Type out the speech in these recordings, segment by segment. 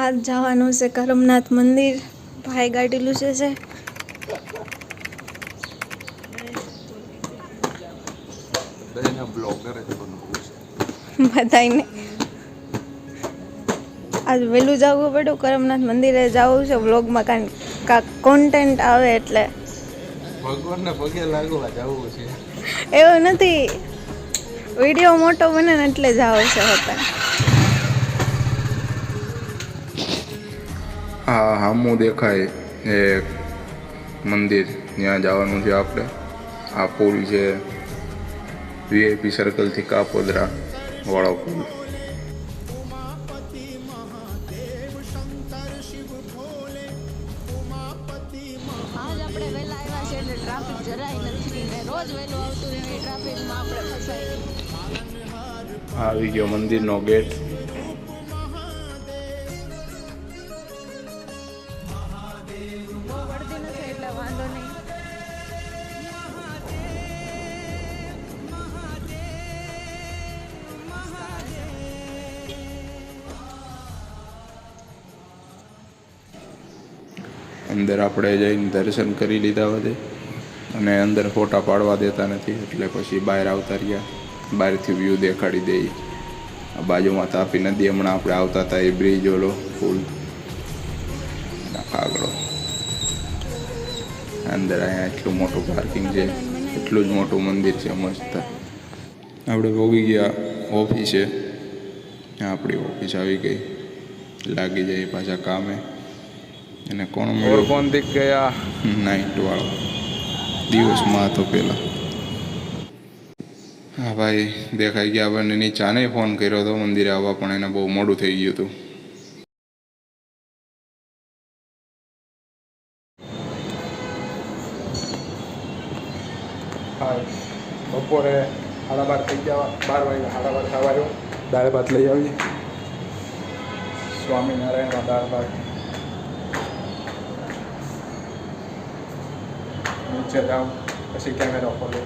આજ જવાનું છે કરમનાથ મંદિર. ભાઈ ગાડી લૂસે છે. બધાને આજ વહેલું જવું પડ્યું. કરમનાથ મંદિરે જવું છે. વ્લોગમાં કાંઈક કોન્ટેન્ટ આવે એટલે ભગવાનને પગે લાગવા જવું છે. એવું નથી, વિડીયો મોટો બને ને એટલે જ આવશે હોતા. હા સામું દેખાય એક મંદિર, ત્યાં જવાનું છે આપણે. આ પુલ છે વીઆઈપી સર્કલથી કાપોદરા વાળો પુલ. આજ આપણે વહેલા આવ્યા છે એટલે ટ્રાફિક જરાય નથી ને રોજ વહેલું આવતું રહે એ ટ્રાફિકમાં આપણે ફસાઈ. આવી ગયો મંદિરનો ગેટ. પડતી નથી એટલે વાંધો નહીં. અંદર આપણે જઈને દર્શન કરી લીધા બધે, અને અંદર ફોટા પાડવા દેતા નથી એટલે પછી બહાર આવતા રહ્યા. બહારથી વ્યૂ દેખાડી દઈએ. આ બાજુમાં તાપી નદી હમણાં આપણે આવતા હતા એ બ્રિજ ઓલો પુલ કાગડો. અંદર અહીંયા એટલું મોટું પાર્કિંગ છે, એટલું જ મોટું મંદિર છે મસ્ત. આપણે ભોગી ગયા ઓફિસે. આપણી ઓફિસ આવી ગઈ, લાગી જાય પાછા કામે. એને કોણ મળ્યો? કોણ દીખ ગયા? નાઇટ વાળો દિવસમાં હતો પેલા. હા ભાઈ દેખાઈ ગયા. આપણને નીચાને ફોન કર્યો હતો મંદિરે આવવા, પણ એને બહુ મોડું થઈ ગયું હતું. બપોરે 12:30 થઈ ગયા, 12 વાગ્યા, 12:30 થવા આવ્યો. દાળ ભાત લઈ આવીએ. સ્વામિનારાયણમાં દાળ ભાત. નીચે જાઓ પછી કેમેરા ખોલો.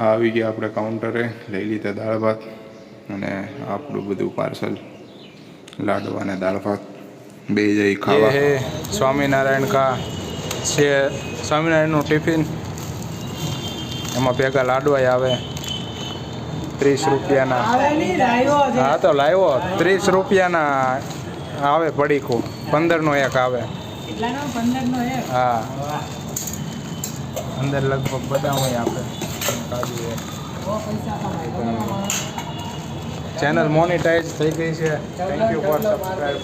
આવી ગયા આપણે કાઉન્ટરે, લઈ લીધા દાળ ભાત અને આપણું બધું પાર્સલ, લાડવા અને દાળ ભાત. બે જઈ ખાવા. હે સ્વામિનારાયણ કા છે, સ્વામિનારાયણનું ટિફિન. એમાં ભેગા લાડવા આવે 30 રૂપિયાના. હા તો લાવ્યો 30 રૂપિયાના આવે પડીકું. 15નો એક આવે. હા અંદર લગભગ બધા હોય આપે. ચેનલ મોનેટાઈઝ થઈ ગઈ છે. Thank you for subscribe.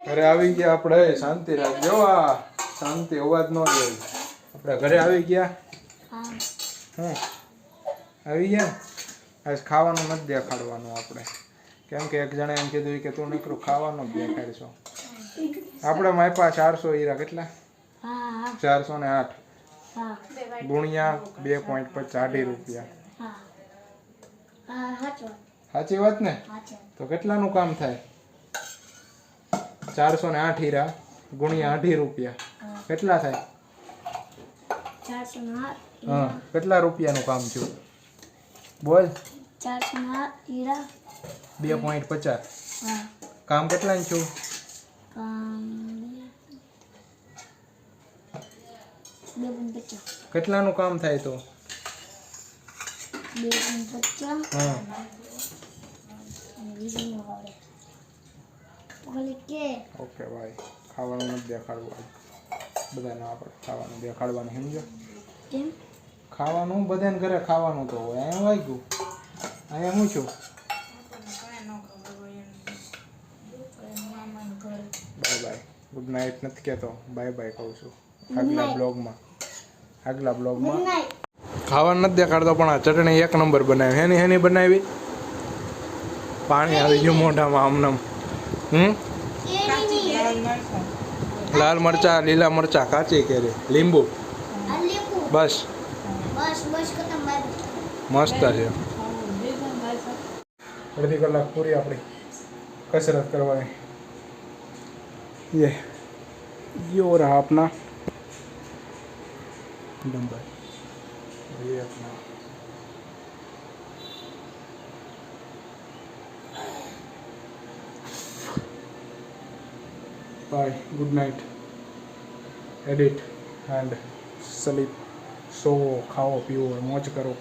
ઘરે આવી ગયા આપણે. શાંતિ રાખજો. આ શાંતિ અવાજ ન જાય. આપણે ઘરે આવી ગયા. આવી ગયા. આજ ખાવાનું નથી દેખાડવાનું આપણે, કેમ કે એક જણા એમ કીધું કે તું નીકળું ખાવાનું જ દેખાડશો. આપણે માપ્યા 400 હીરા. કેટલા? 408 ગુણ્યા 2.50 રૂપિયા. સાચી વાત ને? તો કેટલાનું કામ થાય? 408 હીરા ગુણ્યા 8 રૂપિયા કેટલા થાય? 408. હા, કેટલા રૂપિયાનું કામ થયું? બોલ. 408 હીરા 2.50. હા. કામ કેટલાનું થયું? કામ 2.50. કેટલાનું કામ થાય તો? 2.50. હા. ઓકે ભાઈ, ખાવાનું નથી દેખાડવું. બધાને આપણે ખાવાનું દેખાડવાનું, સમજો? કેમ? ખાવાનું બધાને ઘરે ખાવાનું તો હોય. અહીંયા વાગ્યું, અહીંયા હું છું. બાય બાય, ગુડ નાઇટ નથી કહેતો, બાય બાય કહું છું. આગલા બ્લોગમાં ખાવા નથી દેખાડતો પણ આ ચટણી એક નંબર બનાવી. હેની બનાવી? પાણી આવી ગયું મોઢામાં આમનામ. લાલ મરચા, લીલા મરચા, કાચી કેરી, લીંબુ, બસ મસ્ત છે. અડધી કલાક પૂરી આપણી कसरत करवाएं. ये हो रहा अपना डंबल. ये अपना bye. Good night. Edit and sleep. So खाओ पियो और मौज करो.